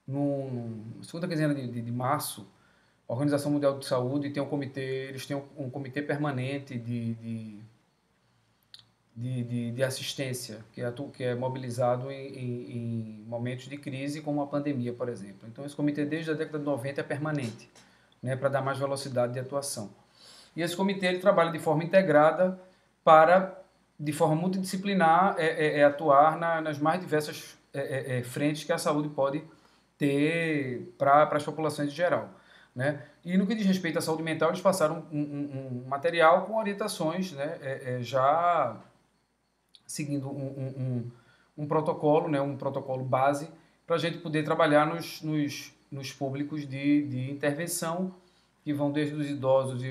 Na segunda quinzena de março, a Organização Mundial de Saúde tem um comitê, eles têm um comitê permanente de assistência, que é mobilizado em momentos de crise, como a pandemia, por exemplo. Então, esse comitê, desde a década de 90, é permanente, né, para dar mais velocidade de atuação. E esse comitê ele trabalha de forma integrada para, de forma multidisciplinar, atuar nas mais diversas frentes que a saúde pode ter para as populações em geral. Né? E no que diz respeito à saúde mental, eles passaram um material com orientações, né, já seguindo um protocolo, né, um protocolo base, para a gente poder trabalhar nos públicos de intervenção, que vão desde os idosos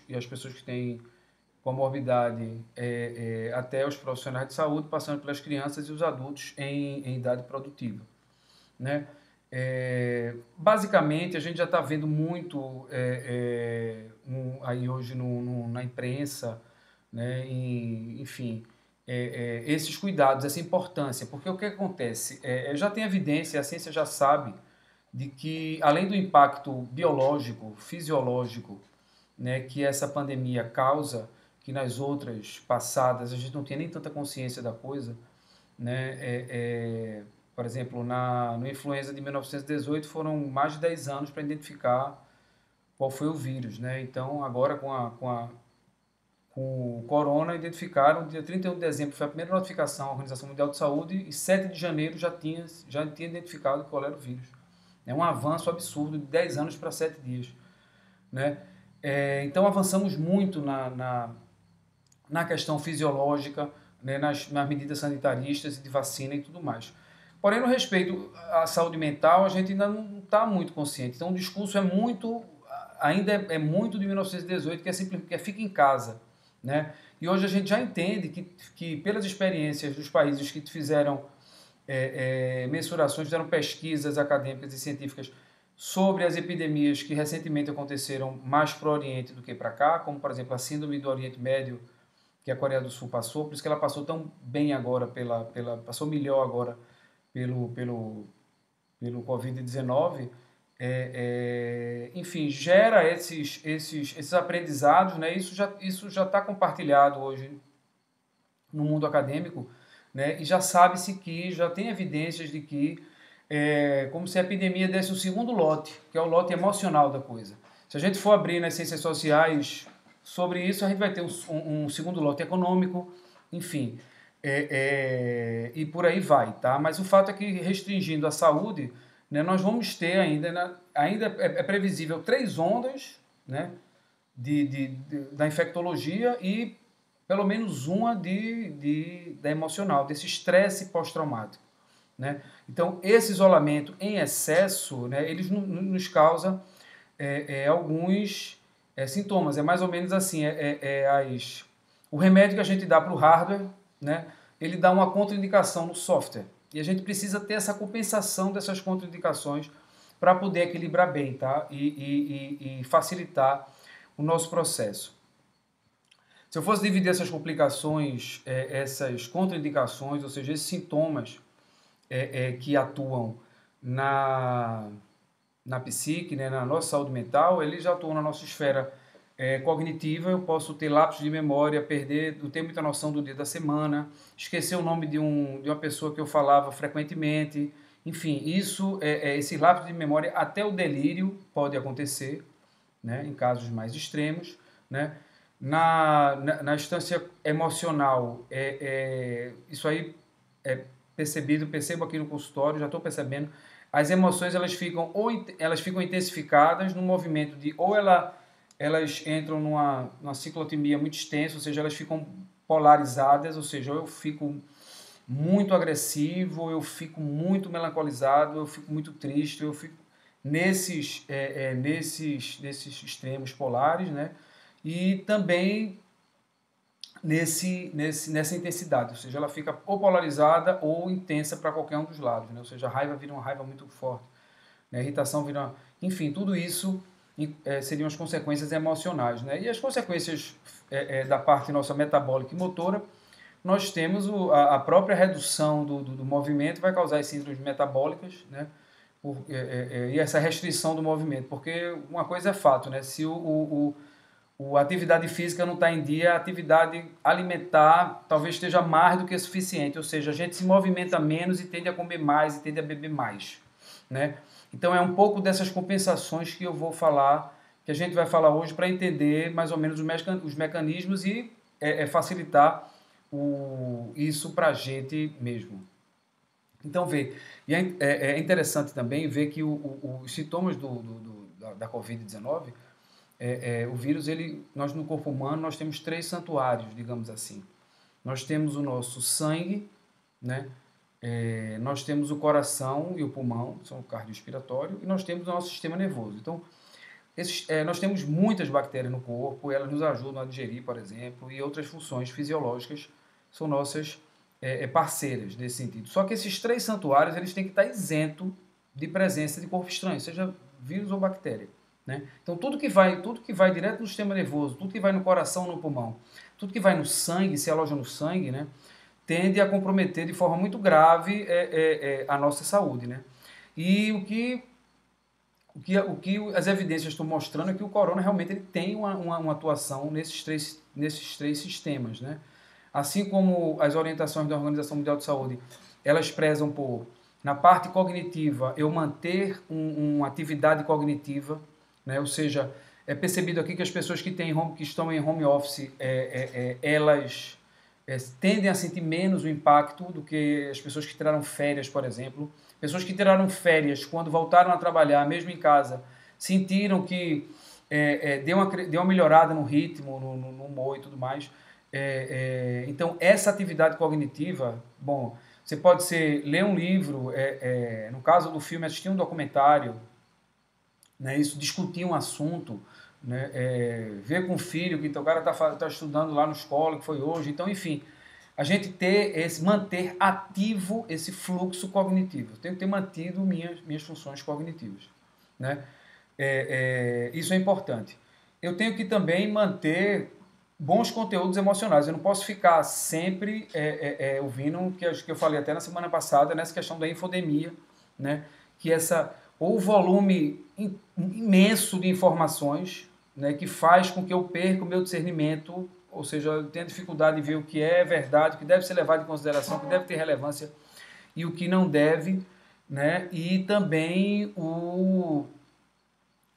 e as pessoas que têm comorbidade até os profissionais de saúde, passando pelas crianças e os adultos em idade produtiva. Né? Basicamente, a gente já está vendo muito aí hoje na imprensa, né? Enfim, esses cuidados, essa importância, porque o que acontece? Já tem evidência, a ciência já sabe de que, além do impacto biológico, fisiológico, né, que essa pandemia causa, que nas outras passadas a gente não tinha nem tanta consciência da coisa, né? Por exemplo, no influenza de 1918 foram mais de 10 anos para identificar qual foi o vírus, né? Então, agora com o corona, identificaram, dia 31 de dezembro foi a primeira notificação à Organização Mundial de Saúde e 7 de janeiro já tinha identificado qual era o vírus. É um avanço absurdo de 10 anos para 7 dias. Né? Então avançamos muito na questão fisiológica, né, nas medidas sanitaristas e de vacina e tudo mais. Porém, no respeito à saúde mental, a gente ainda não está muito consciente. Então, o discurso ainda é muito de 1918, que é simplesmente que fica em casa. Né? E hoje a gente já entende que pelas experiências dos países que fizeram mensurações, fizeram pesquisas acadêmicas e científicas sobre as epidemias que recentemente aconteceram mais para o Oriente do que para cá, como, por exemplo, a síndrome do Oriente Médio, que a Coreia do Sul passou, por isso que ela passou tão bem agora, passou melhor agora pelo Covid-19, enfim, gera esses aprendizados, né? Isso já está compartilhado hoje no mundo acadêmico, né? E já sabe-se que, já tem evidências de que como se a epidemia desse um segundo lote, que é o lote emocional da coisa. Se a gente for abrir nas ciências sociais sobre isso, a gente vai ter um segundo lote econômico, enfim, e por aí vai, tá? Mas o fato é que, restringindo a saúde, né, nós vamos ter ainda é previsível 3 ondas, né, da infectologia e pelo menos uma da emocional, desse estresse pós-traumático. Né? Então, esse isolamento em excesso, né, eles nos causa alguns sintomas. É mais ou menos assim, o remédio que a gente dá para o hardware, né, ele dá uma contraindicação no software. E a gente precisa ter essa compensação dessas contraindicações para poder equilibrar bem, tá? E facilitar o nosso processo. Se eu fosse dividir essas complicações, essas contraindicações, ou seja, esses sintomas que atuam na psique, né, na nossa saúde mental, eles já atuam na nossa esfera cognitiva. Eu posso ter lapsos de memória, não ter muita noção do dia da semana, esquecer o nome de uma pessoa que eu falava frequentemente. Enfim, esse lapso de memória, até o delírio pode acontecer, né, em casos mais extremos. Né? Na instância emocional, isso aí é percebo aqui no consultório, já estou percebendo, as emoções elas ficam intensificadas no movimento de elas entram numa ciclotimia muito extensa, ou seja, elas ficam polarizadas, ou seja, eu fico muito agressivo, eu fico muito melancolizado, eu fico muito triste, eu fico nesses extremos polares, né? E também nessa intensidade, ou seja, ela fica ou polarizada ou intensa para qualquer um dos lados, né? Ou seja, a raiva vira uma raiva muito forte, né? A irritação vira, enfim, tudo isso seriam as consequências emocionais, né? E as consequências da parte nossa metabólica e motora, nós temos a própria redução do movimento vai causar as síndromes metabólicas, né? e essa restrição do movimento, porque uma coisa é fato, né? Se a atividade física não está em dia, a atividade alimentar talvez esteja mais do que suficiente, ou seja, a gente se movimenta menos e tende a comer mais e tende a beber mais, né? Então é um pouco dessas compensações que eu vou falar, que a gente vai falar hoje para entender mais ou menos os mecanismos e facilitar isso para a gente mesmo. Então, e é interessante também ver que os sintomas da Covid-19, o vírus, nós no corpo humano, nós temos 3 santuários, digamos assim. Nós temos o nosso sangue, né? Nós temos o coração e o pulmão, são o cardiorrespiratório, e nós temos o nosso sistema nervoso. Então, nós temos muitas bactérias no corpo, elas nos ajudam a digerir, por exemplo, e outras funções fisiológicas são nossas parceiras nesse sentido. Só que esses 3 santuários eles têm que estar isentos de presença de corpo estranho, seja vírus ou bactéria, né? Então tudo que vai direto no sistema nervoso, tudo que vai no coração, no pulmão, tudo que vai no sangue, se aloja no sangue, né, tende a comprometer de forma muito grave a nossa saúde, né? E o que as evidências estão mostrando é que o corona realmente ele tem uma atuação nesses três sistemas, né? Assim como as orientações da Organização Mundial de Saúde, elas prezam por, na parte cognitiva, eu manter uma atividade cognitiva, né? Ou seja, é percebido aqui que as pessoas que estão em home office, elas tendem a sentir menos o impacto do que as pessoas que tiraram férias, por exemplo. Pessoas que tiraram férias, quando voltaram a trabalhar, mesmo em casa, sentiram que deu uma melhorada no ritmo, no humor e tudo mais. Então, essa atividade cognitiva, bom, você pode ler um livro, no caso do filme, assistir um documentário, né, isso, discutir um assunto, né, ver com o filho que o cara está estudando lá na escola, que foi hoje. Então, enfim, a gente manter ativo esse fluxo cognitivo. Eu tenho que ter mantido minhas funções cognitivas, né? Isso é importante. Eu tenho que também manter bons conteúdos emocionais. Eu não posso ficar sempre ouvindo, que eu falei até na semana passada, nessa questão da infodemia, né? Que ou o volume imenso de informações, né, que faz com que eu perca o meu discernimento, ou seja, eu tenho dificuldade de ver o que é verdade, o que deve ser levado em consideração, o que deve ter relevância e o que não deve, né? E também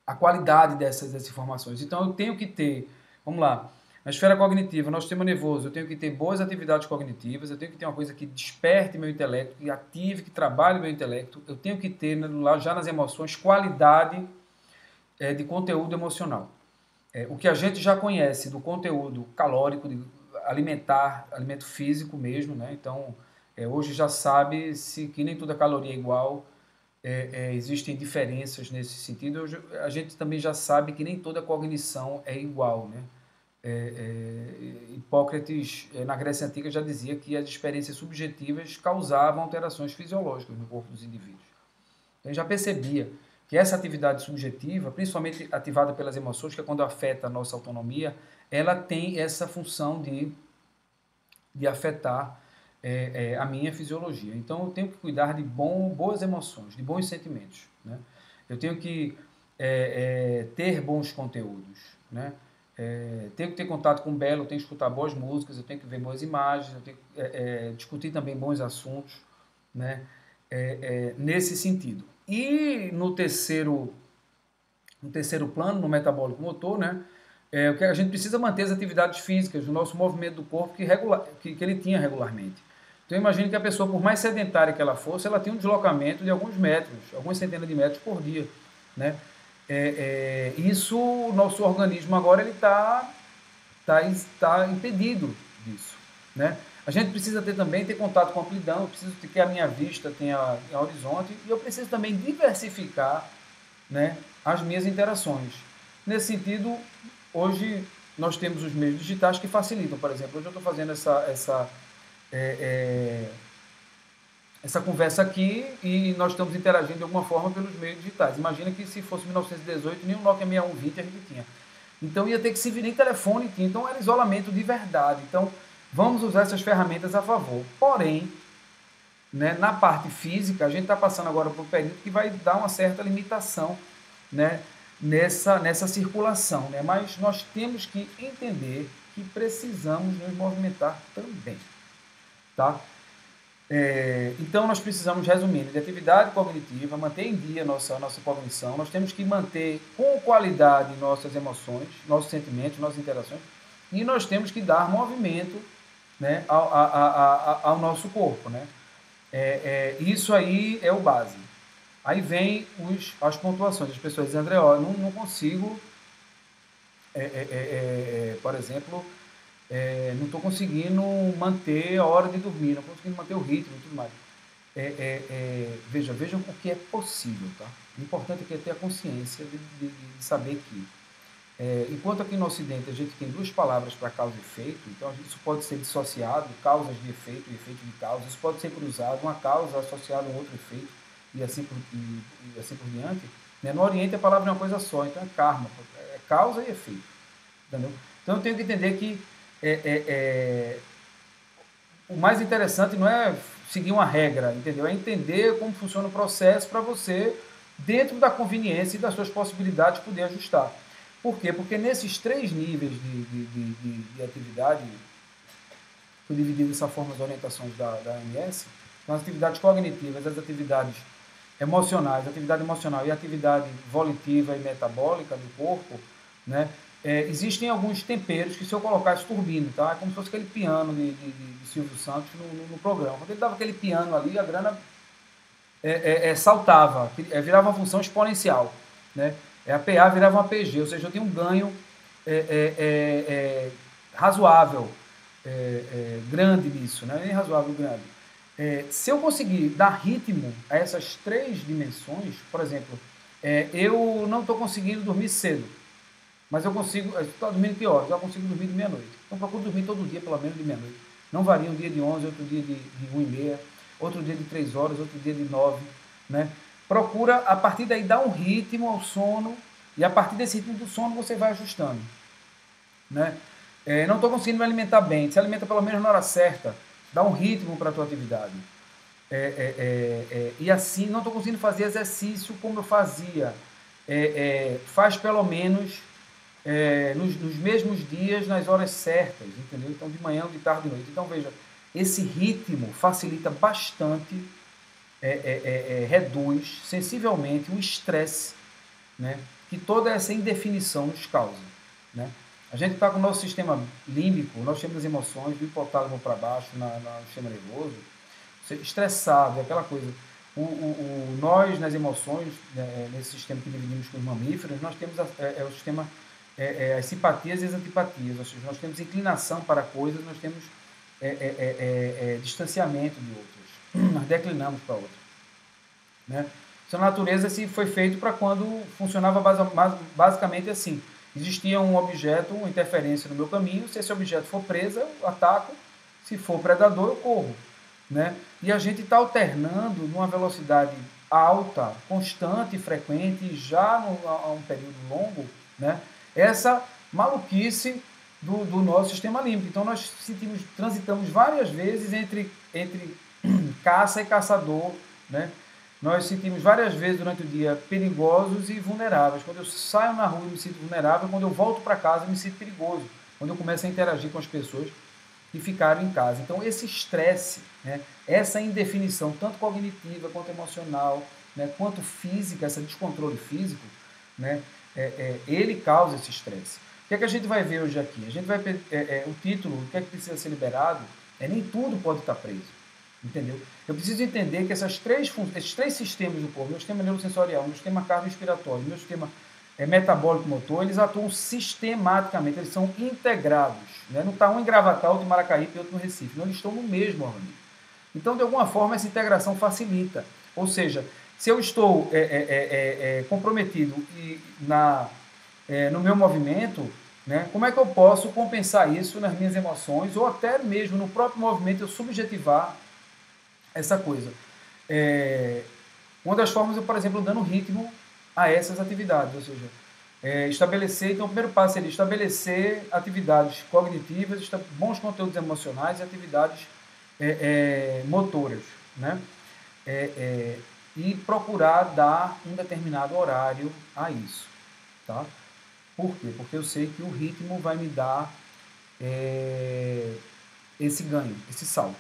a qualidade dessas informações. Então eu tenho que ter, vamos lá, na esfera cognitiva, no sistema nervoso, eu tenho que ter boas atividades cognitivas, eu tenho que ter uma coisa que desperte meu intelecto, que ative, que trabalhe meu intelecto, eu tenho que ter, lá já nas emoções, qualidade de conteúdo emocional. O que a gente já conhece do conteúdo calórico, alimentar, alimento físico mesmo, né? Então, hoje já sabe-se que nem toda caloria é igual, existem diferenças nesse sentido. Hoje, a gente também já sabe que nem toda cognição é igual, né? Hipócrates, na Grécia Antiga, já dizia que as experiências subjetivas causavam alterações fisiológicas no corpo dos indivíduos. Então, já percebia que essa atividade subjetiva, principalmente ativada pelas emoções, que é quando afeta a nossa autonomia, ela tem essa função de afetar a minha fisiologia. Então, eu tenho que cuidar de boas emoções, de bons sentimentos, né? Eu tenho que ter bons conteúdos, né? Tenho que ter contato com o belo, eu tenho que escutar boas músicas, eu tenho que ver boas imagens, eu tenho que discutir também bons assuntos, né? Nesse sentido. E no terceiro plano, no metabólico motor, né? O que a gente precisa manter as atividades físicas, o nosso movimento do corpo que ele tinha regularmente. Então imagine que a pessoa, por mais sedentária que ela fosse, ela tem um deslocamento de alguns metros, algumas centenas de metros por dia, né? Isso, o nosso organismo agora ele está impedido disso, né? A gente precisa ter contato com amplidão, eu preciso que a minha vista tenha horizonte e eu preciso também diversificar, né, as minhas interações. Nesse sentido, hoje nós temos os meios digitais que facilitam. Por exemplo, hoje eu estou fazendo essa conversa aqui e nós estamos interagindo de alguma forma pelos meios digitais. Imagina que se fosse 1918, nem o Nokia 6120 a gente tinha. Então ia ter que se vir em telefone, então era isolamento de verdade. Então vamos usar essas ferramentas a favor. Porém, né? Na parte física, a gente está passando agora por um período que vai dar uma certa limitação, né? Nessa circulação, né? Mas nós temos que entender que precisamos nos movimentar também, tá? Então, nós precisamos, resumindo, de atividade cognitiva, manter em dia nossa cognição, nós temos que manter com qualidade nossas emoções, nossos sentimentos, nossas interações, e nós temos que dar movimento, né, ao nosso corpo, né? Isso aí é o base. Aí vem as pontuações. As pessoas dizem, André, ó, não consigo, por exemplo, não estou conseguindo manter a hora de dormir, não estou conseguindo manter o ritmo e tudo mais. Vejam o que é possível, tá? O importante é ter a consciência de saber que, enquanto aqui no Ocidente a gente tem duas palavras para causa e efeito, então isso pode ser dissociado, causas de efeito e efeito de causa, isso pode ser cruzado, uma causa associada a um outro efeito, e assim por diante. Né? No Oriente a palavra é uma coisa só, então é karma, é causa e efeito. Entendeu? Então eu tenho que entender que o mais interessante não é seguir uma regra, entendeu? É entender como funciona o processo para você, dentro da conveniência e das suas possibilidades, poder ajustar. Por quê? Porque nesses 3 níveis de atividade, fui dividido dessa forma as orientações da AMS, então as atividades cognitivas, as atividades emocionais, a atividade emocional e a atividade volitiva e metabólica do corpo, né? Existem alguns temperos que, se eu colocasse turbino, tá? É como se fosse aquele piano de Silvio Santos no programa. Quando ele dava aquele piano ali, a grana saltava, virava uma função exponencial, né? A PA virava uma PG, ou seja, eu tinha um ganho razoável, grande nisso, né? Nem razoável, grande. Se eu conseguir dar ritmo a essas 3 dimensões, por exemplo, eu não estou conseguindo dormir cedo, mas eu consigo, estou dormindo que horas? Eu consigo dormir de meia-noite. Então procuro dormir todo dia, pelo menos de meia-noite. Não varia, um dia de 11, outro dia de 1h30, outro dia de 3 horas, outro dia de 9, né? Procura, a partir daí, dar um ritmo ao sono, e a partir desse ritmo do sono você vai ajustando, né? Não estou conseguindo me alimentar bem, se alimenta pelo menos na hora certa, dá um ritmo para a tua atividade. E assim, não estou conseguindo fazer exercício como eu fazia, faz pelo menos nos mesmos dias, nas horas certas, entendeu? Então, de manhã, de tarde, de noite. Então, veja, esse ritmo facilita bastante, reduz sensivelmente o estresse, né, que toda essa indefinição nos causa, né? A gente está com o nosso sistema límbico, nós temos as emoções do hipotálamo para baixo, no sistema nervoso, estressado, aquela coisa. Nós, nas emoções, né, nesse sistema que dividimos com os mamíferos, nós temos o sistema, as simpatias e as antipatias, ou seja, nós temos inclinação para coisas, nós temos distanciamento de outras, nós declinamos para outras, né? Então, a natureza foi feito para quando funcionava basicamente assim. Existia um objeto, uma interferência no meu caminho, se esse objeto for presa, eu ataco, se for predador, eu corro, né? E a gente está alternando numa velocidade alta, constante e frequente, já há um período longo, né? Essa maluquice do nosso sistema límbico. Então, nós transitamos várias vezes entre caça e caçador, né? Nós sentimos várias vezes durante o dia perigosos e vulneráveis. Quando eu saio na rua, eu me sinto vulnerável. Quando eu volto para casa, eu me sinto perigoso. Quando eu começo a interagir com as pessoas que ficaram em casa. Então, esse estresse, né, essa indefinição, tanto cognitiva quanto emocional, né, quanto física, esse descontrole físico, né, ele causa esse estresse. O que é que a gente vai ver hoje aqui? A gente vai o título, o que é que precisa ser liberado, nem tudo pode estar preso. Entendeu? Eu preciso entender que esses três sistemas do corpo, meu sistema neurosensorial, meu sistema cardiorrespiratório, meu sistema metabólico motor, eles atuam sistematicamente, eles são integrados. Né? Não está um em Gravatá, outro em Maracaípe e outro no Recife. Não, eles estão no mesmo organismo. Então, de alguma forma, essa integração facilita. Ou seja, se eu estou comprometido no meu movimento, né, como é que eu posso compensar isso nas minhas emoções, ou até mesmo no próprio movimento eu subjetivar essa coisa. Uma das formas é, por exemplo, dando ritmo a essas atividades, ou seja, estabelecer, então o primeiro passo seria estabelecer atividades cognitivas, bons conteúdos emocionais e atividades motoras, né? E procurar dar um determinado horário a isso, tá? Por quê? Porque eu sei que o ritmo vai me dar esse ganho, esse salto.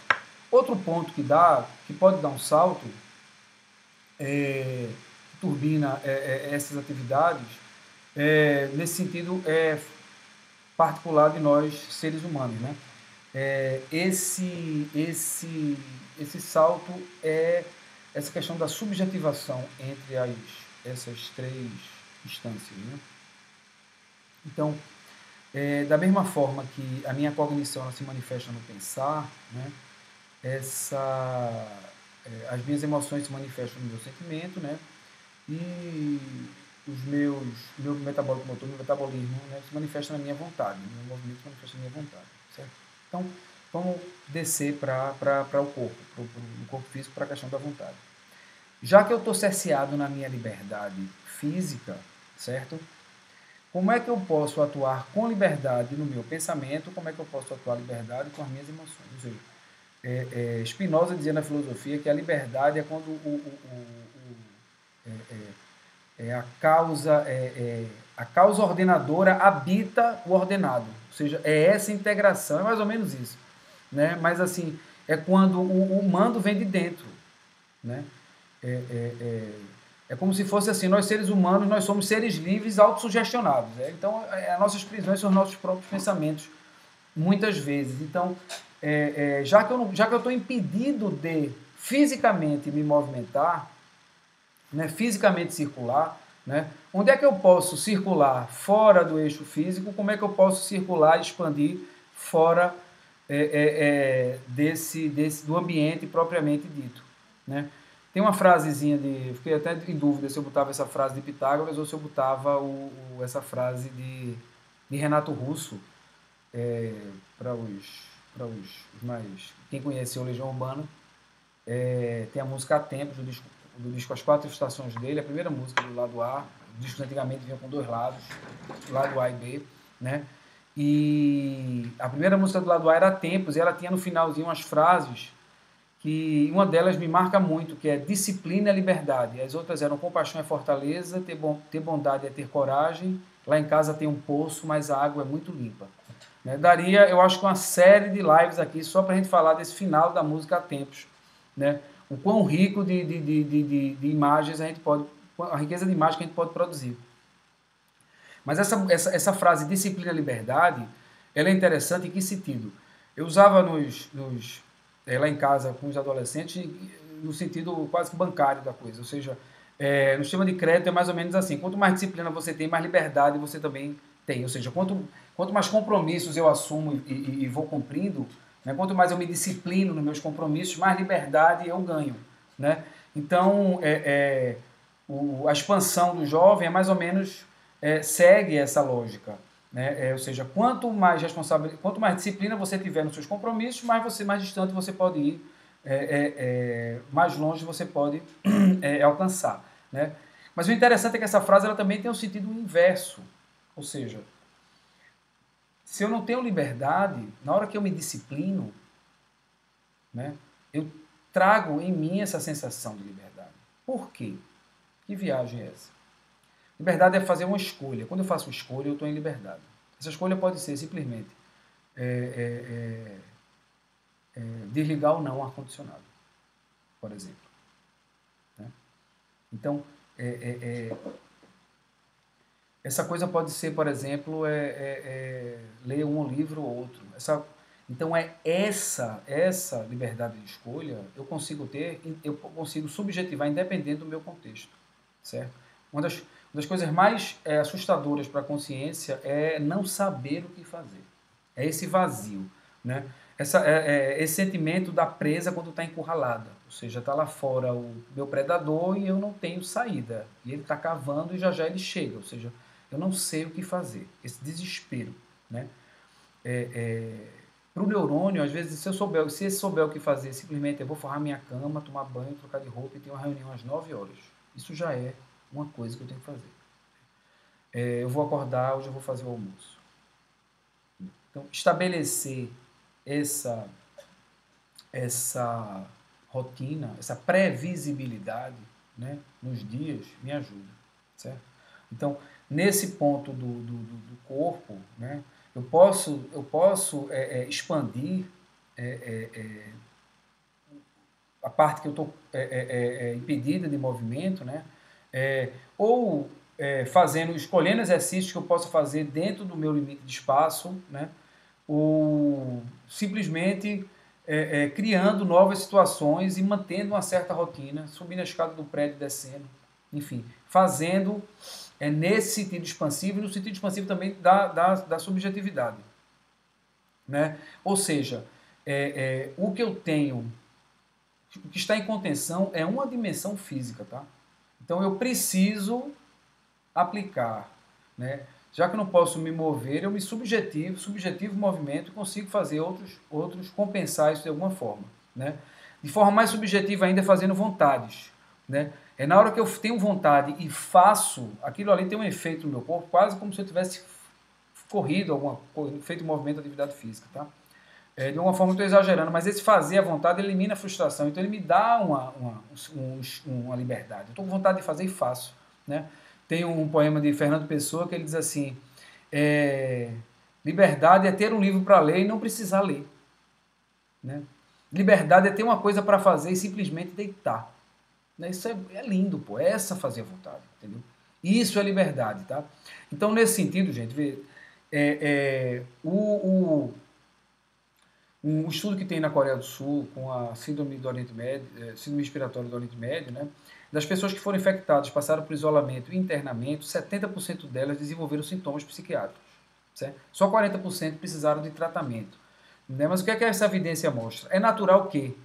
Outro ponto que pode dar um salto, que turbina essas atividades, nesse sentido particular de nós, seres humanos, né? Esse salto é essa questão da subjetivação entre essas três instâncias, né? Então, da mesma forma que a minha cognição ela se manifesta no pensar, né? As minhas emoções se manifestam no meu sentimento, né? E meu metabólico motor, meu metabolismo, né, se manifesta na minha vontade, meu movimento se manifesta na minha vontade, certo? Então, vamos descer para o corpo, para o corpo físico, para a questão da vontade. Já que eu estou cerceado na minha liberdade física, certo? Como é que eu posso atuar com liberdade no meu pensamento? Como é que eu posso atuar liberdade com as minhas emoções? Ou seja, Spinoza dizia na filosofia que a liberdade é quando a causa ordenadora habita o ordenado. Ou seja, é essa integração, é mais ou menos isso. Né? Mas assim, é quando o mando vem de dentro. Né? É como se fosse assim, nós seres humanos, nós somos seres livres, autossugestionados. Então, as nossas prisões são os nossos próprios pensamentos, muitas vezes. Então, já que eu estou impedido de fisicamente me movimentar, né, fisicamente circular, né, onde é que eu posso circular fora do eixo físico, como é que eu posso circular e expandir fora do ambiente propriamente dito. Né? Tem uma frasezinha fiquei até em dúvida se eu botava essa frase de Pitágoras ou se eu botava essa frase de Renato Russo, para os mais... Quem conhece o Legião Urbana, tem a música Há Tempos, do disco As Quatro Estações dele, a primeira música do lado A, o disco antigamente vinha com 2 lados, lado A e B, né? E a primeira música do lado A era Tempos, e ela tinha no finalzinho umas frases que uma delas me marca muito, que é disciplina é liberdade. As outras eram compaixão é fortaleza, ter bondade é ter coragem, lá em casa tem um poço, mas a água é muito limpa. Né? Daria, eu acho que uma série de lives aqui só para a gente falar desse final da música Há Tempos. Né? O quão rico de imagens a gente pode, a riqueza de imagens que a gente pode produzir. Mas essa frase disciplina liberdade, ela é interessante em que sentido? Eu usava lá em casa com os adolescentes no sentido quase que bancário da coisa, ou seja, no sistema de crédito é mais ou menos assim, quanto mais disciplina você tem, mais liberdade você também tem, ou seja, quanto mais compromissos eu assumo e vou cumprindo, né, quanto mais eu me disciplino nos meus compromissos, mais liberdade eu ganho. Né? Então, a expansão do jovem é mais ou menos segue essa lógica. Né? Ou seja, quanto mais disciplina você tiver nos seus compromissos, mais distante você pode ir, mais longe você pode alcançar. Né? Mas o interessante é que essa frase ela também tem um sentido inverso. Ou seja, se eu não tenho liberdade, na hora que eu me disciplino, né, eu trago em mim essa sensação de liberdade. Por quê? Que viagem é essa? Liberdade é fazer uma escolha. Quando eu faço uma escolha, eu estou em liberdade. Essa escolha pode ser simplesmente desligar ou não o ar-condicionado, por exemplo. Né? Então, essa coisa pode ser, por exemplo, ler um livro ou outro. Então, essa liberdade de escolha eu consigo ter, eu consigo subjetivar independente do meu contexto. Certo? Uma das coisas mais assustadoras para a consciência é não saber o que fazer. É esse vazio. Né? Esse sentimento da presa quando está encurralada. Ou seja, está lá fora o meu predador e eu não tenho saída. E ele está cavando e já ele chega. Ou seja, eu não sei o que fazer. Esse desespero. Né? Para o neurônio, às vezes, se ele souber o que fazer, simplesmente eu vou forrar minha cama, tomar banho, trocar de roupa e ter uma reunião às 9 horas. Isso já é uma coisa que eu tenho que fazer. Eu vou acordar, hoje eu vou fazer o almoço. Então, estabelecer essa rotina, essa previsibilidade, né, nos dias, me ajuda, certo? Então, nesse ponto do corpo, né, eu posso expandir a parte que eu estou impedida de movimento, né, ou escolhendo exercícios que eu possa fazer dentro do meu limite de espaço, né, ou simplesmente criando novas situações e mantendo uma certa rotina, subindo a escada do prédio, descendo, enfim, fazendo nesse sentido expansivo e no sentido expansivo também da subjetividade, né? Ou seja, o que eu tenho, o que está em contenção é uma dimensão física, tá? Então eu preciso aplicar, né? Já que eu não posso me mover, eu me subjetivo o movimento e consigo fazer outros compensar isso de alguma forma, né? De forma mais subjetiva ainda, fazendo vontades, né? É na hora que eu tenho vontade e faço, aquilo ali tem um efeito no meu corpo, quase como se eu tivesse corrido, feito um movimento de atividade física, tá? De uma forma eu estou exagerando, mas esse fazer à vontade elimina a frustração, então ele me dá uma liberdade. Eu estou com vontade de fazer e faço, né? Tem um poema de Fernando Pessoa que ele diz assim, liberdade é ter um livro para ler e não precisar ler, né? Liberdade é ter uma coisa para fazer e simplesmente deitar, né? Isso é lindo, pô, é essa fazer à vontade, entendeu? Isso é liberdade, tá? Então, nesse sentido, gente, um estudo que tem na Coreia do Sul com a síndrome do Oriente Médio, síndrome respiratória do Oriente Médio, né? Das pessoas que foram infectadas, passaram por isolamento e internamento, 70% delas desenvolveram sintomas psiquiátricos, certo? Só 40% precisaram de tratamento, né? Mas o que é que essa evidência mostra? É natural que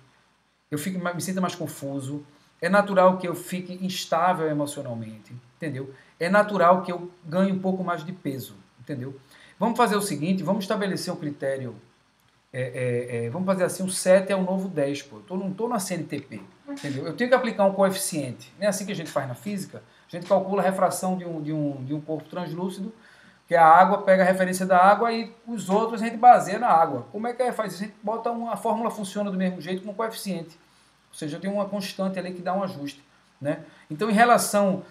eu me sinta mais confuso, é natural que eu fique instável emocionalmente, entendeu? É natural que eu ganhe um pouco mais de peso, entendeu? Vamos fazer o seguinte, vamos estabelecer um critério, vamos fazer assim, o 7 é o novo 10, pô. Eu não estou na CNTP, entendeu? Eu tenho que aplicar um coeficiente, não é assim que a gente faz na física? A gente calcula a refração de um corpo translúcido, que a água pega a referência da água e os outros a gente baseia na água. Como é que faz isso? A gente bota a fórmula funciona do mesmo jeito com um coeficiente. Ou seja, tem uma constante ali que dá um ajuste, né? Então, em relação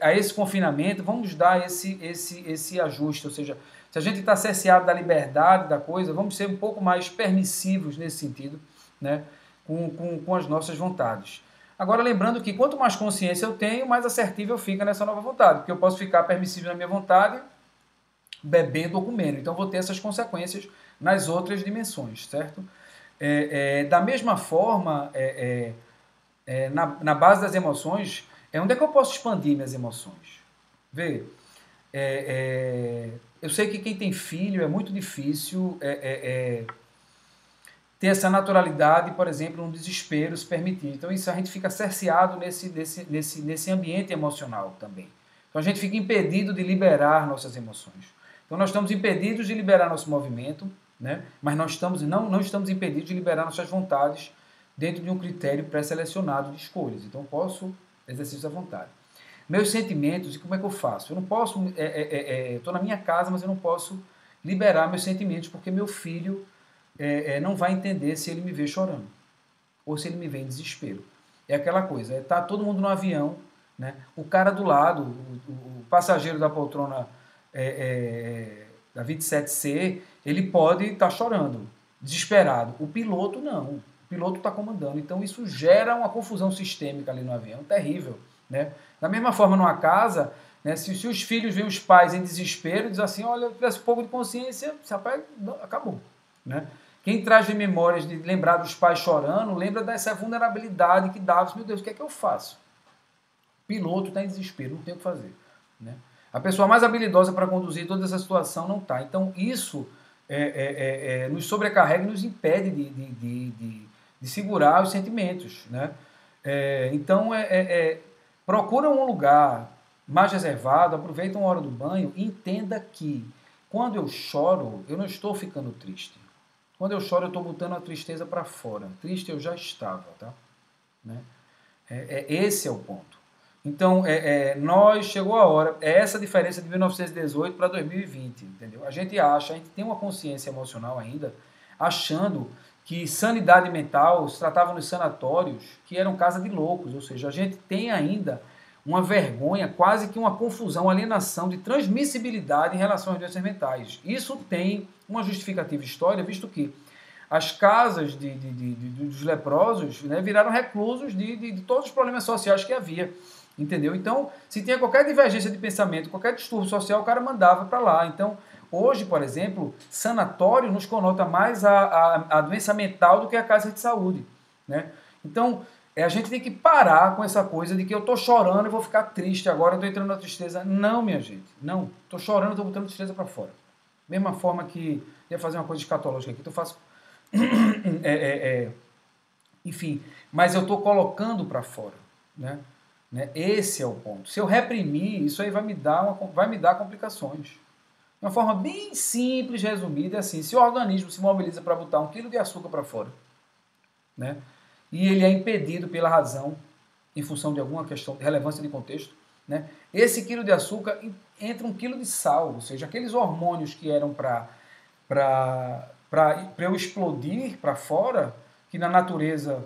a esse confinamento, vamos dar esse ajuste. Ou seja, se a gente está cerceado da liberdade da coisa, vamos ser um pouco mais permissivos nesse sentido, né? Com as nossas vontades. Agora, lembrando que quanto mais consciência eu tenho, mais assertivo eu fico nessa nova vontade, porque eu posso ficar permissivo na minha vontade, bebendo ou comendo. Então, vou ter essas consequências nas outras dimensões, certo? Da mesma forma, na base das emoções, onde é que eu posso expandir minhas emoções? Vê, eu sei que quem tem filho é muito difícil ter essa naturalidade, por exemplo, um desespero se permitir. Então, isso a gente fica cerceado nesse ambiente emocional também. Então, a gente fica impedido de liberar nossas emoções. Então, nós estamos impedidos de liberar nosso movimento, né? Mas não estamos impedidos de liberar nossas vontades dentro de um critério pré-selecionado de escolhas. Então, posso exercer à vontade. Meus sentimentos, e como é que eu faço? Eu não posso, estou na minha casa, mas eu não posso liberar meus sentimentos, porque meu filho não vai entender se ele me vê chorando, ou se ele me vê em desespero. É aquela coisa, tá todo mundo no avião, né? O cara do lado, o passageiro da poltrona da 27C, ele pode estar chorando, desesperado. O piloto não, o piloto está comandando. Então isso gera uma confusão sistêmica ali no avião, terrível, né? Da mesma forma, numa casa, né, se os filhos veem os pais em desespero, dizem assim, olha, eu tivesse um pouco de consciência, esse rapaz, acabou, né? Quem traz de memórias de lembrar dos pais chorando, lembra dessa vulnerabilidade que dava, meu Deus, o que é que eu faço? O piloto está em desespero, não tem o que fazer, né? A pessoa mais habilidosa para conduzir toda essa situação não está. Então, isso nos sobrecarrega e nos impede de segurar os sentimentos, né? Então, procura um lugar mais reservado, aproveita uma hora do banho e entenda que quando eu choro, eu não estou ficando triste. Quando eu choro, eu estou botando a tristeza para fora. Triste eu já estava, tá? Né? Esse é o ponto. Então, chegou a hora, essa diferença de 1918 para 2020, entendeu? A gente tem uma consciência emocional ainda, achando que sanidade mental se tratava nos sanatórios, que eram casa de loucos, ou seja, a gente tem ainda uma vergonha, quase que uma confusão, uma alienação de transmissibilidade em relação às doenças mentais. Isso tem uma justificativa histórica, visto que as casas dos leprosos, né, viraram reclusos de todos os problemas sociais que havia, entendeu? Então, se tinha qualquer divergência de pensamento, qualquer distúrbio social, o cara mandava para lá. Então, hoje, por exemplo, sanatório nos conota mais a doença mental do que a casa de saúde, né? Então, a gente tem que parar com essa coisa de que eu estou chorando e vou ficar triste agora, eu estou entrando na tristeza. Não, minha gente, não. Estou chorando, estou botando tristeza para fora. Mesma forma que ia fazer uma coisa escatológica aqui, eu faço... enfim, mas eu estou colocando para fora, né? Esse é o ponto. Se eu reprimir, isso aí vai me dar complicações. De uma forma bem simples, resumida, é assim, se o organismo se mobiliza para botar 1 quilo de açúcar para fora, né? E ele é impedido pela razão, em função de alguma questão de relevância de contexto, né? Esse quilo de açúcar entra 1 quilo de sal, ou seja, aqueles hormônios que eram para eu explodir para fora, que na natureza,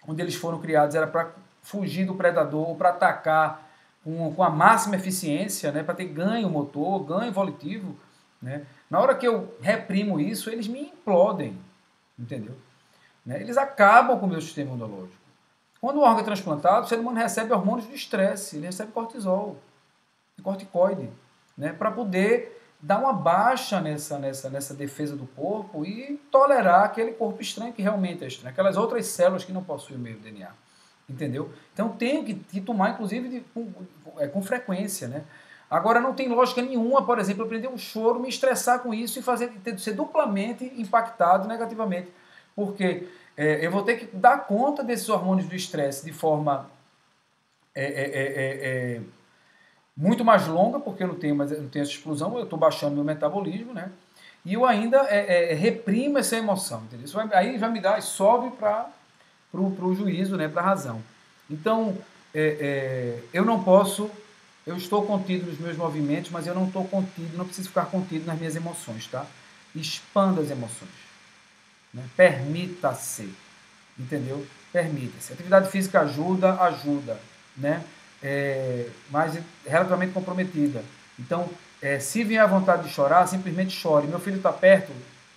onde eles foram criados, era para fugir do predador, ou para atacar com a máxima eficiência, né? Para ter ganho motor, ganho volitivo, né? Na hora que eu reprimo isso, eles me implodem, entendeu? Eles acabam com o meu sistema imunológico. Quando o órgão é transplantado, o ser humano recebe hormônios do estresse, ele recebe cortisol, corticoide, né, para poder dar uma baixa nessa defesa do corpo e tolerar aquele corpo estranho que realmente é estranho, aquelas outras células que não possuem o meio DNA. Entendeu? Então tenho que tomar, inclusive, com frequência, né? Agora não tem lógica nenhuma, por exemplo, eu prender um choro, me estressar com isso e ser duplamente impactado negativamente. Porque eu vou ter que dar conta desses hormônios do estresse de forma muito mais longa, porque eu não tenho essa explosão, eu estou baixando meu metabolismo, né? E eu ainda reprimo essa emoção, entendeu? Isso aí já me dá, sobe para o juízo, né, para a razão. Então, eu não posso, eu estou contido nos meus movimentos, mas eu não estou contido, não preciso ficar contido nas minhas emoções, tá? Expanda as emoções. Né? Permita-se, entendeu? Permita-se. Atividade física ajuda, né? Mas relativamente comprometida. Então, se vier a vontade de chorar, simplesmente chore. Meu filho está perto,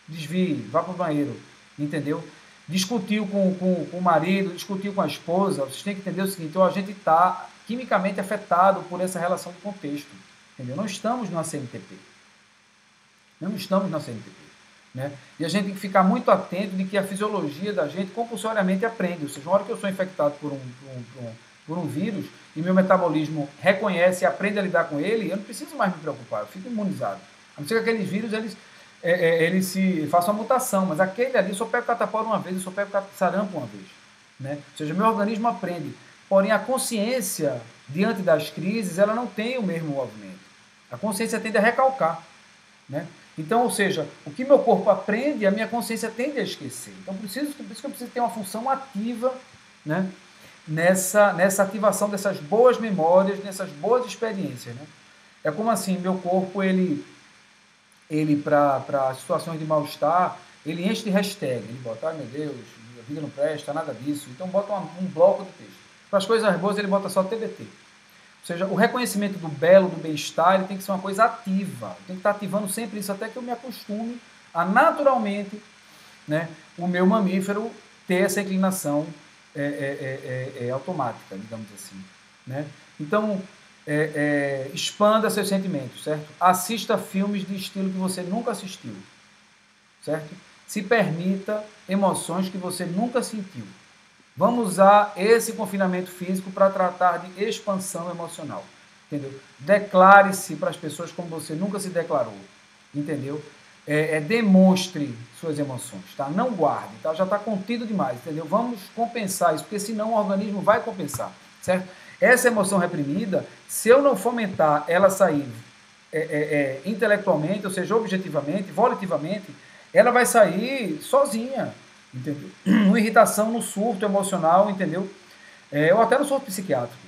desvie, vá para o banheiro, entendeu? Discutiu com o marido, discutiu com a esposa, vocês têm que entender o seguinte, então a gente está quimicamente afetado por essa relação de contexto, entendeu? Não estamos na CNTP. Não estamos na CNTP. Né? E a gente tem que ficar muito atento de que a fisiologia da gente compulsoriamente aprende. Ou seja, uma hora que eu sou infectado por um vírus e meu metabolismo reconhece e aprende a lidar com ele, eu não preciso mais me preocupar, eu fico imunizado. A não ser que aqueles vírus eles se façam uma mutação, mas aquele ali eu só pego catapora uma vez, eu só pego sarampo uma vez. Né? Ou seja, meu organismo aprende. Porém, a consciência, diante das crises, ela não tem o mesmo movimento. A consciência tende a recalcar. Né? Então, ou seja, o que meu corpo aprende, a minha consciência tende a esquecer. Então, por isso que eu preciso ter uma função ativa, né, nessa ativação dessas boas memórias, nessas boas experiências. Né? É como assim, meu corpo, ele para situações de mal-estar, ele enche de hashtag. Ele bota, meu Deus, a vida não presta, nada disso. Então, bota um bloco de texto. Para as coisas boas, ele bota só TBT. Ou seja, o reconhecimento do belo, do bem-estar, ele tem que ser uma coisa ativa. Eu tenho que estar ativando sempre isso, até que eu me acostume a naturalmente, né, o meu mamífero ter essa inclinação automática, digamos assim. Né? Então, expanda seus sentimentos, certo? Assista filmes de estilo que você nunca assistiu, certo? Se permita emoções que você nunca sentiu. Vamos usar esse confinamento físico para tratar de expansão emocional, entendeu? Declare-se para as pessoas como você nunca se declarou, entendeu? Demonstre suas emoções, tá? Não guarde, tá? Já está contido demais, entendeu? Vamos compensar isso, porque senão o organismo vai compensar, certo? Essa emoção reprimida, se eu não fomentar ela sair intelectualmente, ou seja, objetivamente, volitivamente, ela vai sair sozinha, entendeu? Uma irritação no surto emocional, entendeu? Ou até no surto psiquiátrico,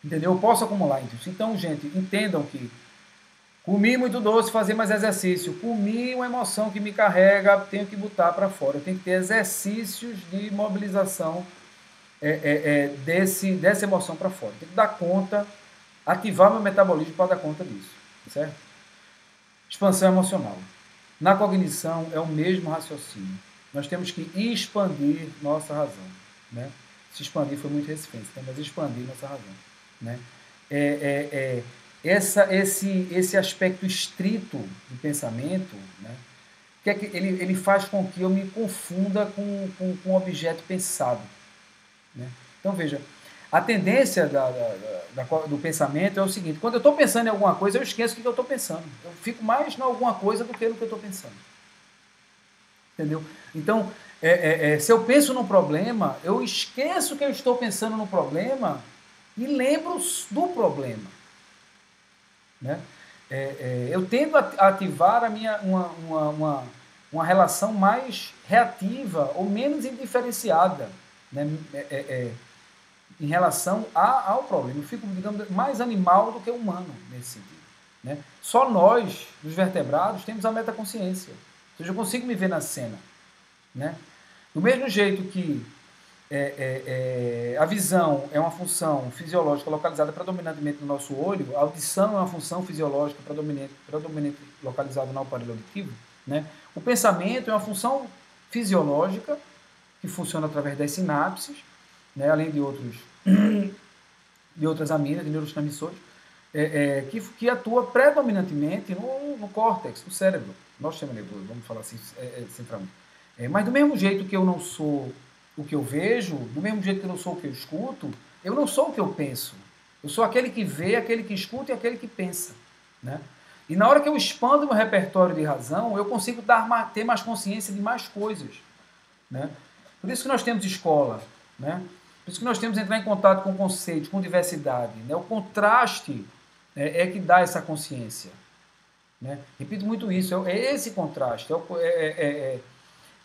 entendeu? Eu posso acumular isso. Então, gente, entendam que Comi muito doce, fazer mais exercício. Comi uma emoção que me carrega, tenho que botar para fora. Eu tenho que ter exercícios de mobilização dessa emoção para fora. Tem que dar conta, ativar meu metabolismo para dar conta disso, certo? Expansão emocional. Na cognição é o mesmo raciocínio. Nós temos que expandir nossa razão, né? Se expandir foi muito recifense, né? Mas expandir nossa razão, né? Esse aspecto estrito do pensamento, né? Que é que ele faz com que eu me confunda com um objeto pensado, né? Então, veja, a tendência do pensamento é o seguinte: quando eu estou pensando em alguma coisa, eu esqueço o que eu estou pensando. Eu fico mais em alguma coisa do que no que eu estou pensando. Entendeu? Então, se eu penso num problema, eu esqueço que eu estou pensando no problema e lembro do problema, né? Eu tendo a ativar uma relação mais reativa ou menos indiferenciada, né? Em relação ao problema. Eu fico, digamos, mais animal do que humano nesse sentido, né? Só nós, os vertebrados, temos a metaconsciência. Ou seja, eu consigo me ver na cena, né? Do mesmo jeito que a visão é uma função fisiológica localizada predominantemente no nosso olho, a audição é uma função fisiológica predominante localizada no aparelho auditivo, né? O pensamento é uma função fisiológica que funciona através das sinapses, né? Além de outras aminas, de neurotransmissores, que atua predominantemente no córtex, no cérebro, nosso sistema nervoso, vamos falar assim, centralmente. Mas do mesmo jeito que eu não sou o que eu vejo, do mesmo jeito que eu não sou o que eu escuto, eu não sou o que eu penso. Eu sou aquele que vê, aquele que escuta e aquele que pensa, né? E na hora que eu expando meu repertório de razão, eu consigo ter mais consciência de mais coisas, né? Por isso que nós temos escola, né? Por isso que nós temos que entrar em contato com conceitos, com diversidade, né? O contraste que dá essa consciência, né? Repito muito isso, é esse contraste,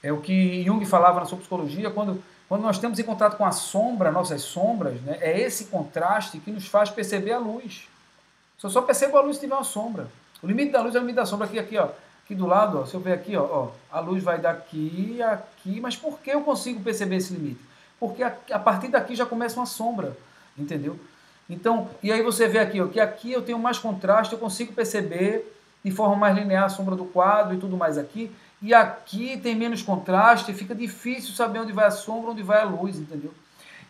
é o que Jung falava na sua psicologia, quando nós temos em contato com a sombra, nossas sombras, né? É esse contraste que nos faz perceber a luz. Se eu só percebo a luz se tiver uma sombra. O limite da luz é o limite da sombra. Aqui, ó, aqui do lado, ó, se eu ver aqui, ó, a luz vai daqui, aqui, mas por que eu consigo perceber esse limite? Porque a partir daqui já começa uma sombra, entendeu? Então, e aí você vê aqui, ó, que aqui eu tenho mais contraste, eu consigo perceber de forma mais linear a sombra do quadro e tudo mais aqui, e aqui tem menos contraste, fica difícil saber onde vai a sombra, onde vai a luz, entendeu?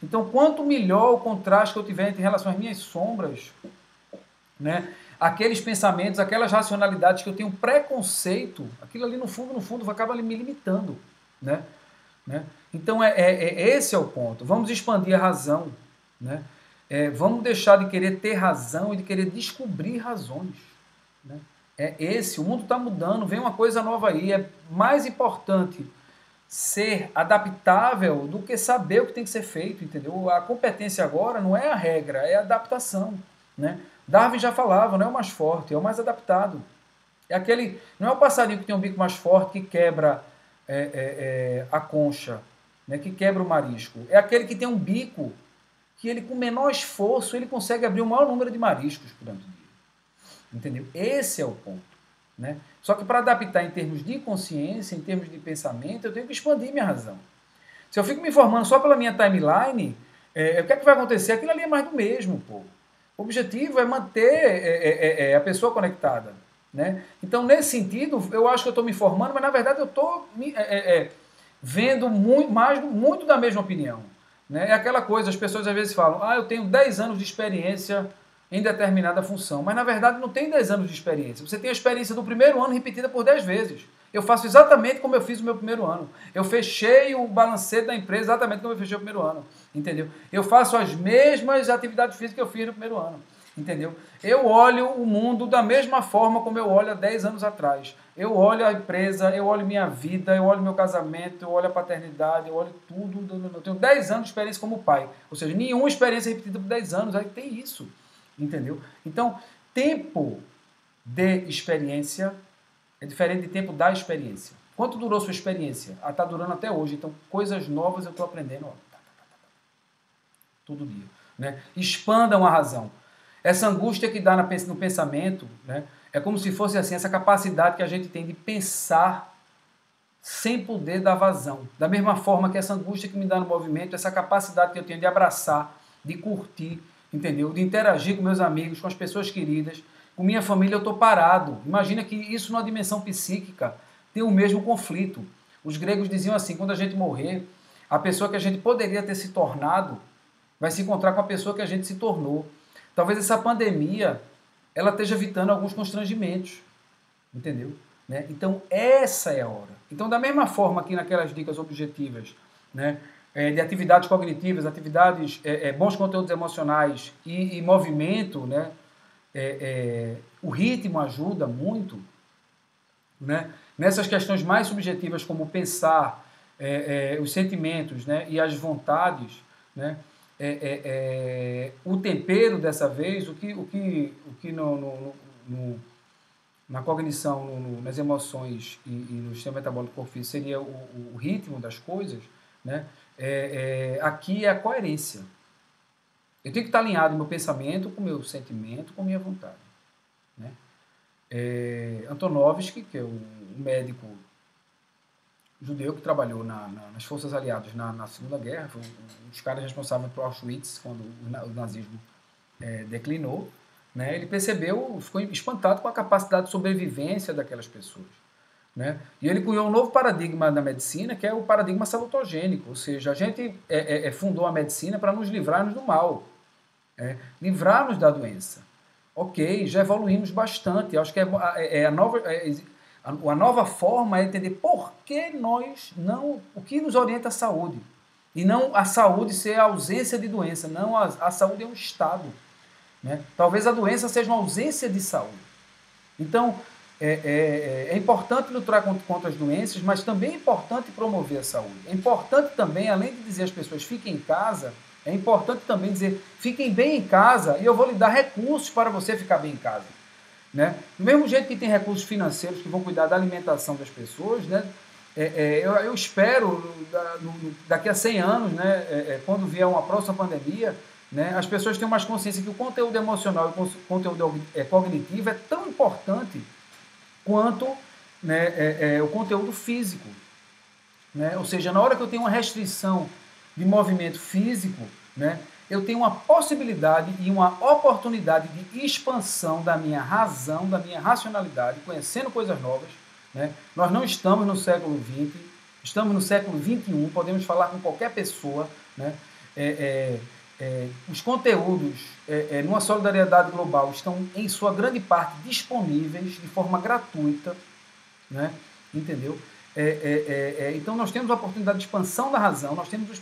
Então, quanto melhor o contraste que eu tiver em relação às minhas sombras, né, aqueles pensamentos, aquelas racionalidades que eu tenho preconceito, aquilo ali no fundo acaba me limitando, né? Então, esse é o ponto. Vamos expandir a razão, né? Vamos deixar de querer ter razão e de querer descobrir razões, né? O mundo está mudando, vem uma coisa nova aí, é mais importante ser adaptável do que saber o que tem que ser feito, entendeu? A competência agora não é a regra, é a adaptação, né? Darwin já falava, não é o mais forte, é o mais adaptado. Não é o passarinho que tem um bico mais forte que quebra a concha, né, que quebra o marisco. É aquele que tem um bico que ele, com menor esforço, ele consegue abrir o maior número de mariscos durante o dia. Entendeu? Esse é o ponto, né? Só que para adaptar em termos de consciência, em termos de pensamento, eu tenho que expandir minha razão. Se eu fico me informando só pela minha timeline, o que é que vai acontecer? Aquilo ali é mais do mesmo, pô. O objetivo é manter a pessoa conectada, né? Então, nesse sentido, eu acho que eu estou me informando, mas na verdade eu estou vendo muito da mesma opinião, né? É aquela coisa, as pessoas às vezes falam, eu tenho 10 anos de experiência em determinada função, mas na verdade não tem 10 anos de experiência. Você tem a experiência do primeiro ano repetida por 10 vezes. Eu faço exatamente como eu fiz o meu primeiro ano. Eu fechei o balancete da empresa exatamente como eu fechei o primeiro ano, entendeu? Eu faço as mesmas atividades físicas que eu fiz no primeiro ano, entendeu? Eu olho o mundo da mesma forma como eu olho há 10 anos atrás. Eu olho a empresa, eu olho minha vida, eu olho meu casamento, eu olho a paternidade, eu olho tudo. Eu tenho 10 anos de experiência como pai. Ou seja, nenhuma experiência repetida por 10 anos. Aí tem isso, entendeu? Então, tempo de experiência é diferente de tempo da experiência. Quanto durou sua experiência? Está durando até hoje. Então, coisas novas eu estou aprendendo todo dia, né? Expandam a razão. Essa angústia que dá no pensamento, né? É como se fosse assim, essa capacidade que a gente tem de pensar sem poder dar vazão. Da mesma forma que essa angústia que me dá no movimento, essa capacidade que eu tenho de abraçar, de curtir, entendeu? De interagir com meus amigos, com as pessoas queridas, com minha família, eu estou parado. Imagina que isso numa dimensão psíquica tem o mesmo conflito. Os gregos diziam assim, quando a gente morrer, a pessoa que a gente poderia ter se tornado vai se encontrar com a pessoa que a gente se tornou. Talvez essa pandemia ela esteja evitando alguns constrangimentos, entendeu? Né? Então, essa é a hora. Então, da mesma forma que naquelas dicas objetivas, né, de atividades cognitivas, atividades, bons conteúdos emocionais e movimento, né, o ritmo ajuda muito, né, nessas questões mais subjetivas como pensar, os sentimentos, né, e as vontades, né, o tempero dessa vez, o que na cognição, nas emoções e no sistema metabólico do corpo físico seria o ritmo das coisas, né? Aqui é a coerência. Eu tenho que estar alinhado no meu pensamento, com o meu sentimento, com a minha vontade. Né? Antonovsky, que é um médico judeu que trabalhou nas forças aliadas na Segunda Guerra, foi um dos caras responsáveis por Auschwitz, quando o nazismo declinou, né? Ele percebeu, ficou espantado com a capacidade de sobrevivência daquelas pessoas. Né? E ele cunhou um novo paradigma na medicina, que é o paradigma salutogênico, ou seja, a gente fundou a medicina para nos livrarmos do mal, livrarmos da doença. Ok, já evoluímos bastante, acho que a nova forma é entender por que nós não, o que nos orienta a saúde, e não a saúde ser a ausência de doença, não, a saúde é um estado. Né? Talvez a doença seja uma ausência de saúde. Então, é importante lutar contra as doenças, mas também é importante promover a saúde. É importante também, além de dizer às pessoas fiquem em casa, é importante também dizer fiquem bem em casa e eu vou lhe dar recursos para você ficar bem em casa. Né? Do mesmo jeito que tem recursos financeiros que vão cuidar da alimentação das pessoas, né? Eu espero, daqui a 100 anos, né, quando vier uma próxima pandemia, né, as pessoas tenham mais consciência que o conteúdo emocional e o conteúdo cognitivo é tão importante quanto, né, o conteúdo físico. Né? Ou seja, na hora que eu tenho uma restrição de movimento físico, né, eu tenho uma possibilidade e uma oportunidade de expansão da minha razão, da minha racionalidade, conhecendo coisas novas. Né? Nós não estamos no século XX, estamos no século XXI, podemos falar com qualquer pessoa. Né? Os conteúdos numa solidariedade global estão, em sua grande parte, disponíveis de forma gratuita. Né? Entendeu? Então, nós temos a oportunidade de expansão da razão, nós temos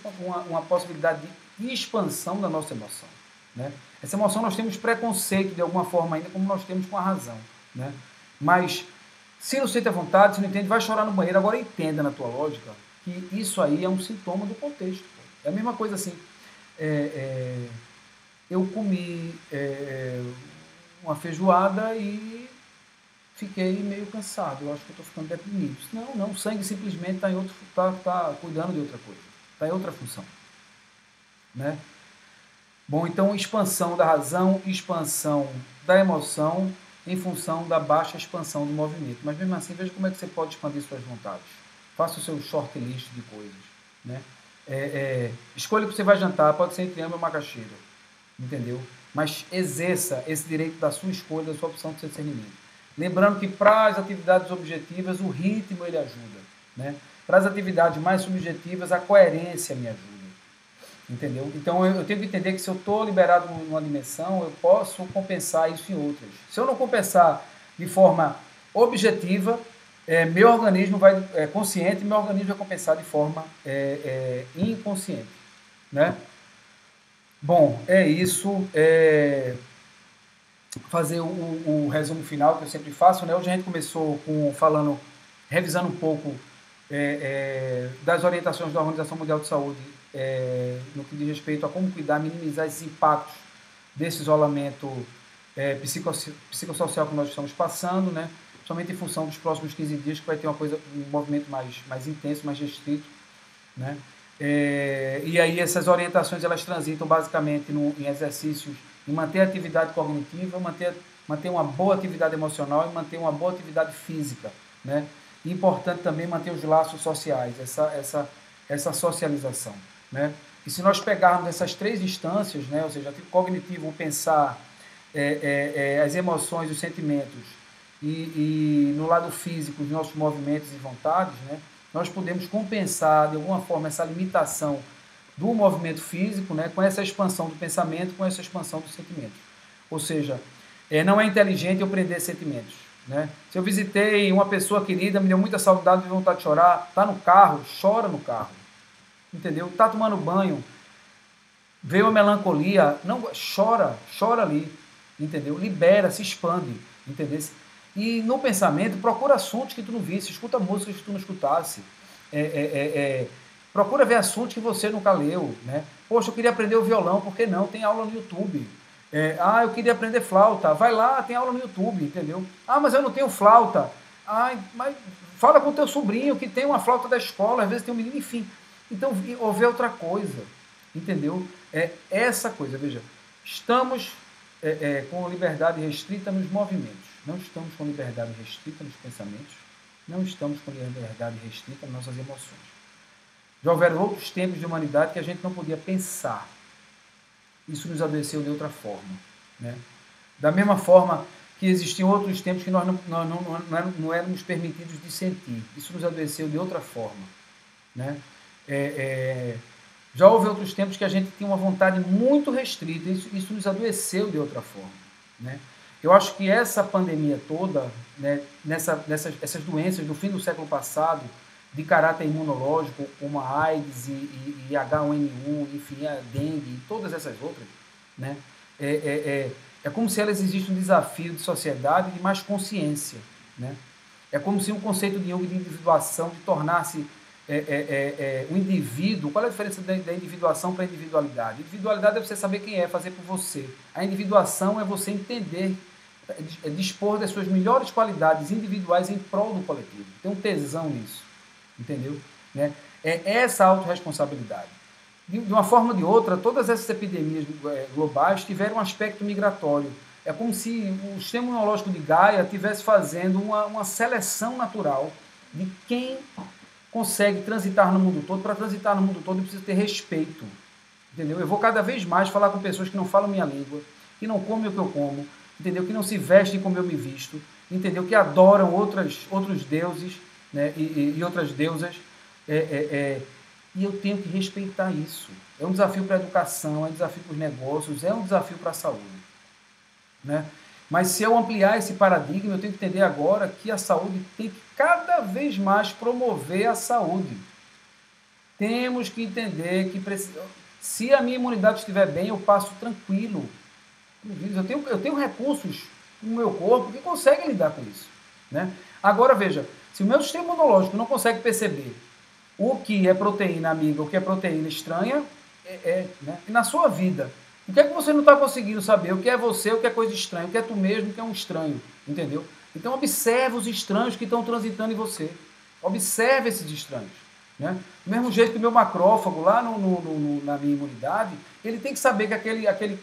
uma possibilidade de expansão da nossa emoção. Né? Essa emoção nós temos preconceito, de alguma forma, ainda como nós temos com a razão. Né? Mas, se não sente à vontade, se não entende, vai chorar no banheiro. Agora, entenda na tua lógica que isso aí é um sintoma do contexto. É a mesma coisa assim. Eu comi uma feijoada e fiquei meio cansado, eu acho que eu estou ficando deprimido. Não, o sangue simplesmente está cuidando de outra coisa, está em outra função. Né? Bom, então expansão da razão, expansão da emoção em função da baixa expansão do movimento. Mas mesmo assim, veja como é que você pode expandir suas vontades. Faça o seu short list de coisas. Né? Escolha o que você vai jantar, pode ser entre ambas ou macaxeira. Entendeu? Mas exerça esse direito da sua escolha, da sua opção de discernimento. Lembrando que para as atividades objetivas, o ritmo ele ajuda. Né? Para as atividades mais subjetivas, a coerência me ajuda. Entendeu? Então, eu tenho que entender que se eu estou liberado numa dimensão, eu posso compensar isso em outras. Se eu não compensar de forma objetiva, meu organismo vai consciente, meu organismo vai compensar de forma inconsciente. Né? Bom, é isso. Fazer o resumo final que eu sempre faço. Né? Hoje a gente começou revisando um pouco das orientações da Organização Mundial de Saúde no que diz respeito a como cuidar, minimizar esses impactos desse isolamento psicossocial que nós estamos passando, né? Somente em função dos próximos 15 dias, que vai ter um movimento mais intenso, mais restrito. Né? E aí essas orientações elas transitam basicamente em exercícios em manter a atividade cognitiva, manter uma boa atividade emocional e manter uma boa atividade física, né? E importante também manter os laços sociais, essa socialização, né? E se nós pegarmos essas três instâncias, né? Ou seja, o cognitivo, o pensar, as emoções, os sentimentos, e no lado físico, os nossos movimentos e vontades, né? Nós podemos compensar, de alguma forma, essa limitação do movimento físico, né? Com essa expansão do pensamento, com essa expansão dos sentimentos. Ou seja, não é inteligente eu prender sentimentos, né? Se eu visitei uma pessoa querida, me deu muita saudade e vontade de chorar, está no carro, chora no carro, entendeu? Está tomando banho, veio a melancolia, não chora ali, entendeu? Libera, se expande, entendeu? E no pensamento, procura assuntos que tu não visse, escuta músicas que tu não escutasse, procura ver assuntos que você nunca leu, né? Poxa, eu queria aprender o violão, por que não? Tem aula no YouTube. Eu queria aprender flauta, vai lá, tem aula no YouTube, entendeu? Mas eu não tenho flauta. Mas fala com o teu sobrinho que tem uma flauta da escola, às vezes tem um menino, enfim. Então, ou vê outra coisa, entendeu? Essa coisa, veja, estamos com liberdade restrita nos movimentos, não estamos com liberdade restrita nos pensamentos, não estamos com liberdade restrita nas nossas emoções. Já houveram outros tempos de humanidade que a gente não podia pensar. Isso nos adoeceu de outra forma, né? Da mesma forma que existiam outros tempos que nós não éramos permitidos de sentir. Isso nos adoeceu de outra forma, né? Já houve outros tempos que a gente tinha uma vontade muito restrita. Isso nos adoeceu de outra forma, né? Eu acho que essa pandemia toda, né, essas doenças do fim do século passado, de caráter imunológico, como a AIDS e H1N1, enfim, a dengue e todas essas outras, né? É como se elas existissem um desafio de sociedade de mais consciência, né? É como se um conceito de Jung de individuação de tornar-se o indivíduo. Qual é a diferença da individuação para a individualidade? Individualidade é você saber quem é, fazer por você. A individuação é você entender, dispor das suas melhores qualidades individuais em prol do coletivo. Tem um tesão nisso. Entendeu? Né? É essa autorresponsabilidade. De uma forma ou de outra, todas essas epidemias globais tiveram um aspecto migratório. É como se o sistema imunológico de Gaia estivesse fazendo uma seleção natural de quem consegue transitar no mundo todo. Para transitar no mundo todo, precisa ter respeito. Entendeu? Eu vou cada vez mais falar com pessoas que não falam minha língua, que não comem o que eu como, entendeu? Que não se vestem como eu me visto, entendeu? Que adoram outros deuses, né, e outras deusas, e eu tenho que respeitar isso. É um desafio para a educação, é um desafio para os negócios, é um desafio para a saúde, né? Mas se eu ampliar esse paradigma, eu tenho que entender agora que a saúde tem que cada vez mais promover a saúde. Temos que entender que se a minha imunidade estiver bem, eu passo tranquilo. Eu tenho recursos no meu corpo que conseguem lidar com isso, né? Agora, veja, se o meu sistema imunológico não consegue perceber o que é proteína amiga, o que é proteína estranha, né? E na sua vida, o que é que você não está conseguindo saber? O que é você, o que é coisa estranha, o que é tu mesmo, o que é um estranho, entendeu? Então, observe os estranhos que estão transitando em você. Observe esses estranhos, né? Do mesmo jeito que o meu macrófago, lá na minha imunidade, ele tem que saber que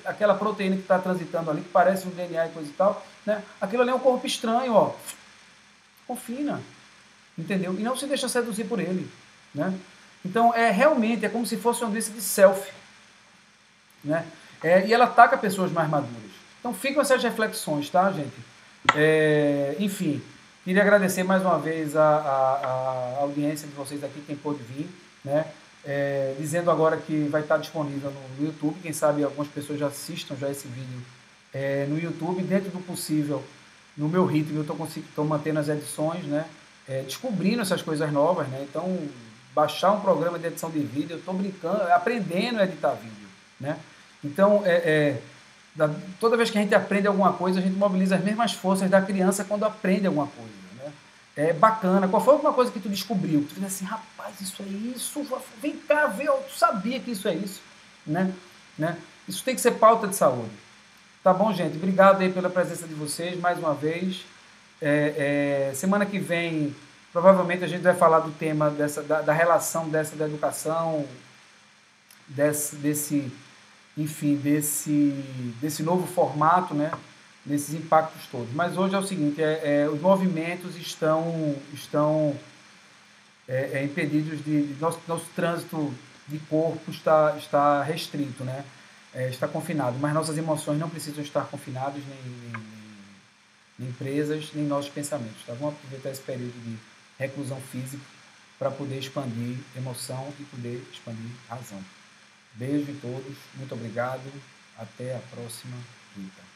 aquela proteína que está transitando ali, que parece um DNA e coisa e tal, né? Aquilo ali é um corpo estranho, ó. Confina, entendeu? E não se deixa seduzir por ele, né? Então, realmente, é como se fosse uma doença de selfie, né? E ela ataca pessoas mais maduras. Então, ficam essas reflexões, tá, gente? Enfim, queria agradecer mais uma vez a audiência de vocês aqui, quem pôde vir, né? Dizendo agora que vai estar disponível no YouTube, quem sabe algumas pessoas já assistam já esse vídeo no YouTube, dentro do possível, no meu ritmo, eu estou mantendo as edições, né? Descobrindo essas coisas novas, né? Então, baixar um programa de edição de vídeo, eu estou brincando, aprendendo a editar vídeo, né? Então, toda vez que a gente aprende alguma coisa, a gente mobiliza as mesmas forças da criança quando aprende alguma coisa, né? É bacana. Qual foi alguma coisa que tu descobriu? Tu diz assim, rapaz, isso é isso, vem cá, vê, tu sabia que isso é isso, né? Isso tem que ser pauta de saúde. Tá bom, gente? Obrigado aí pela presença de vocês, mais uma vez. Semana que vem, provavelmente a gente vai falar do tema da relação da educação, enfim, desse novo formato, né? Desses impactos todos. Mas hoje é o seguinte, os movimentos estão impedidos nosso trânsito de corpo está restrito, né? Está confinado, mas nossas emoções não precisam estar confinadas, nem presas, nem nossos pensamentos. Tá? Vamos aproveitar esse período de reclusão física para poder expandir emoção e poder expandir razão. Beijo em todos, muito obrigado, até a próxima quinta.